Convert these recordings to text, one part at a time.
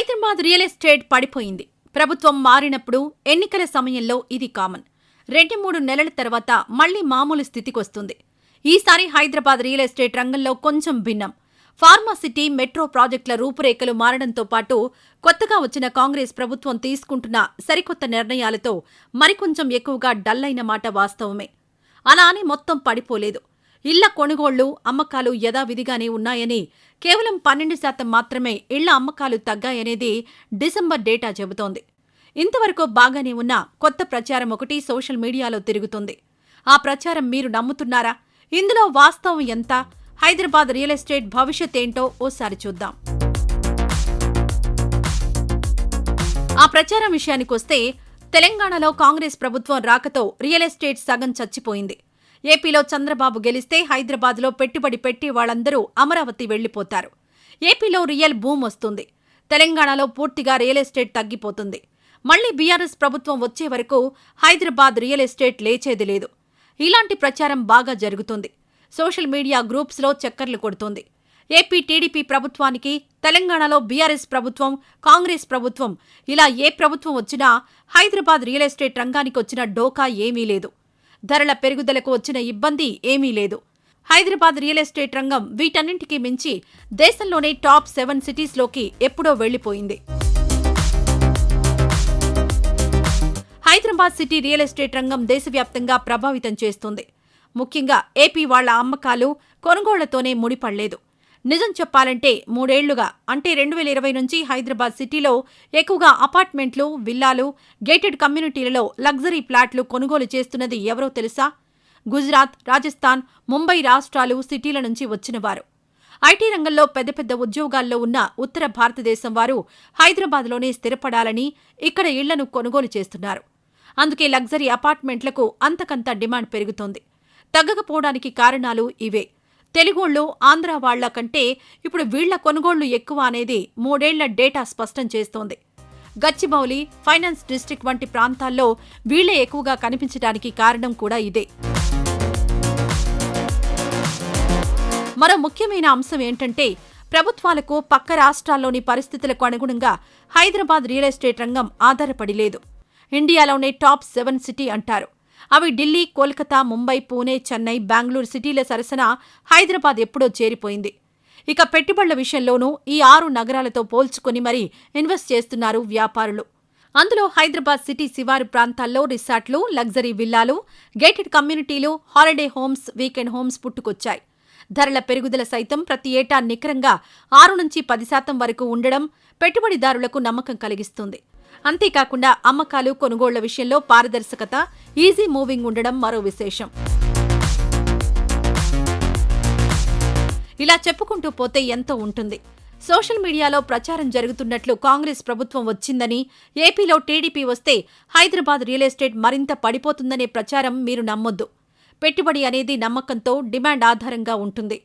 Hyderabad real estate పడిపోయింది. ప్రభుత్వం మారినప్పుడు ఎన్నికల సమయంలో ఇది కామన్. 2-3 నెలల తర్వాత మళ్లీ మామూలు స్థితికొస్తుంది. ఈసారి హైదరాబాద్ రియల్ ఎస్టేట్ రంగంలో కొంచెం భిన్నం. ఫార్మా సిటీ, మెట్రో ప్రాజెక్టుల రూపురేఖలు మారడంతో పాటు కొత్తగా వచ్చిన కాంగ్రెస్ ప్రభుత్వం తీసుకుంటున్న సరికొత్త నిర్ణయాలతో మరికొంచెం ఎక్కువగా డల్ అయిన మాట వాస్తవమే. అలా అని మొత్తం పడిపోలేదు. ఇళ్ల కొనుగోళ్లు, అమ్మకాలు యథావిధిగానే ఉన్నాయని, కేవలం 12% మాత్రమే ఇళ్ల అమ్మకాలు తగ్గాయనేది డిసెంబర్ డేటా చెబుతోంది. ఇంతవరకు బాగానే ఉన్న కొత్త ప్రచారం ఒకటి సోషల్ మీడియాలో తిరుగుతుంది. ఆ ప్రచారం మీరు నమ్ముతున్నారా? ఇందులో వాస్తవం ఎంత? హైదరాబాద్ రియల్ ఎస్టేట్ భవిష్యత్ ఏంటో ఓసారి చూద్దాం. ఆ ప్రచారం విషయానికొస్తే, తెలంగాణలో కాంగ్రెస్ ప్రభుత్వం రాకతో రియల్ ఎస్టేట్ సగం చచ్చిపోయింది. ఏపీలో చంద్రబాబు గెలిస్తే హైదరాబాద్లో పెట్టుబడి పెట్టి వాళ్ళందరూ అమరావతి వెళ్లిపోతారు. ఏపీలో రియల్ బూమ్ వస్తుంది. తెలంగాణలో పూర్తిగా రియల్ ఎస్టేట్ తగ్గిపోతుంది. మళ్లీ బీఆర్ఎస్ ప్రభుత్వం వచ్చే వరకు హైదరాబాద్ రియల్ ఎస్టేట్ లేచేది లేదు. ఇలాంటి ప్రచారం బాగా జరుగుతుంది. సోషల్ మీడియా గ్రూప్స్లో చక్కర్లు కొడుతోంది. ఏపీ టీడీపీ ప్రభుత్వానికి, తెలంగాణలో బీఆర్ఎస్ ప్రభుత్వం, కాంగ్రెస్ ప్రభుత్వం, ఇలా ఏ ప్రభుత్వం వచ్చినా హైదరాబాద్ రియల్ ఎస్టేట్ రంగానికి వచ్చిన డోకా ఏమీ లేదు. ధరల పెరుగుదలకు వచ్చిన ఇబ్బంది ఏమీ లేదు. హైదరాబాద్ రియల్ ఎస్టేట్ రంగం వీటన్నింటికీ మించి దేశంలోనే టాప్ 7 సిటీస్లోకి ఎప్పుడో వెళ్లిపోయింది. హైదరాబాద్ సిటీ రియల్ ఎస్టేట్ రంగం దేశవ్యాప్తంగా ప్రభావితం చేస్తుంది. ముఖ్యంగా ఏపీ వాళ్ల అమ్మకాలు, కొనుగోళ్లతోనే ముడిపడలేదు. నిజం చెప్పాలంటే 3 ఏళ్లుగా, అంటే 2020 నుంచి హైదరాబాద్ సిటీలో ఎక్కువగా అపార్ట్మెంట్లు, విల్లాలు, గేటెడ్ కమ్యూనిటీలలో లగ్జరీ ఫ్లాట్లు కొనుగోలు చేస్తున్నది ఎవరో తెలుసా? గుజరాత్, రాజస్థాన్, ముంబై రాష్ట్రాలు, సిటీల నుంచి వచ్చినవారు. ఐటీ రంగంలో పెద్ద పెద్ద ఉద్యోగాల్లో ఉన్న ఉత్తర భారతదేశం వారు హైదరాబాద్లోనే స్థిరపడాలని ఇక్కడ ఇళ్లను కొనుగోలు చేస్తున్నారు. అందుకే లగ్జరీ అపార్ట్మెంట్లకు అంతకంత డిమాండ్ పెరుగుతోంది. తగ్గకపోవడానికి కారణాలు ఇవే. తెలుగోళ్లు, ఆంధ్ర వాళ్ల కంటే ఇప్పుడు వీళ్ల కొనుగోళ్లు ఎక్కువ అనేది 3 ఏళ్ల డేటా స్పష్టం చేస్తోంది. గచ్చిబౌలి, ఫైనాన్స్ డిస్ట్రిక్ట్ వంటి ప్రాంతాల్లో వీళ్లే ఎక్కువగా కనిపించడానికి కారణం కూడా ఇదే. మరో ముఖ్యమైన అంశం ఏంటంటే, ప్రభుత్వాలకు పక్క రాష్ట్రాల్లోని పరిస్థితులకు అనుగుణంగా హైదరాబాద్ రియల్ ఎస్టేట్ రంగం ఆధారపడి లేదు. ఇండియాలోనే టాప్ 7 సిటీ అంటారు. అవి ఢిల్లీ, కోల్కతా, ముంబై, పూణే, చెన్నై, బెంగళూరు సిటీల సరసన హైదరాబాద్ ఎప్పుడో చేరిపోయింది. ఇక పెట్టుబడుల విషయంలోనూ ఈ 6 నగరాలతో పోల్చుకుని మరీ ఇన్వెస్ట్ చేస్తున్నారు వ్యాపారులు. అందులో హైదరాబాద్ సిటీ శివారు ప్రాంతాల్లో రిసార్ట్లు, లగ్జరీ విల్లాలు, గేటెడ్ కమ్యూనిటీలు, హాలిడే హోమ్స్, వీకెండ్ హోమ్స్ పుట్టుకొచ్చాయి. ధరల పెరుగుదల సైతం ప్రతి ఏటా నికరంగా 6-10% వరకు ఉండడం పెట్టుబడిదారులకు నమ్మకం కలిగిస్తుంది. అంతేకాకుండా అమ్మకాలు, కొనుగోళ్ల విషయంలో పారదర్శకత, ఈజీ మూవింగ్ ఉండడం మరో విశేషం. ఇలా చెప్పుకుంటూ పోతే ఎంతో ఉంటుంది. సోషల్ మీడియాలో ప్రచారం జరుగుతున్నట్లు కాంగ్రెస్ ప్రభుత్వం వచ్చిందని, ఏపీలో టీడీపీ వస్తే హైదరాబాద్ రియల్ ఎస్టేట్ మరింత పడిపోతుందనే ప్రచారం మీరు నమ్మొద్దు. పెట్టుబడి అనేది నమ్మకంతో, డిమాండ్ ఆధారంగా ఉంటుంది.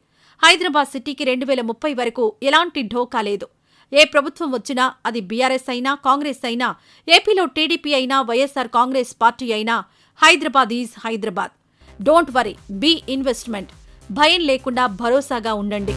హైదరాబాద్ సిటీకి 2030 వరకు ఎలాంటి ఢోకా లేదు. ఏ ప్రభుత్వం వచ్చినా, అది బీఆర్ఎస్ అయినా, కాంగ్రెస్ అయినా, ఏపీలో టీడీపీ అయినా, వైఎస్ఆర్ కాంగ్రెస్ పార్టీ అయినా, Hyderabad is Hyderabad. Don't worry, be investment. భయం లేకుండా భరోసాగా ఉండండి.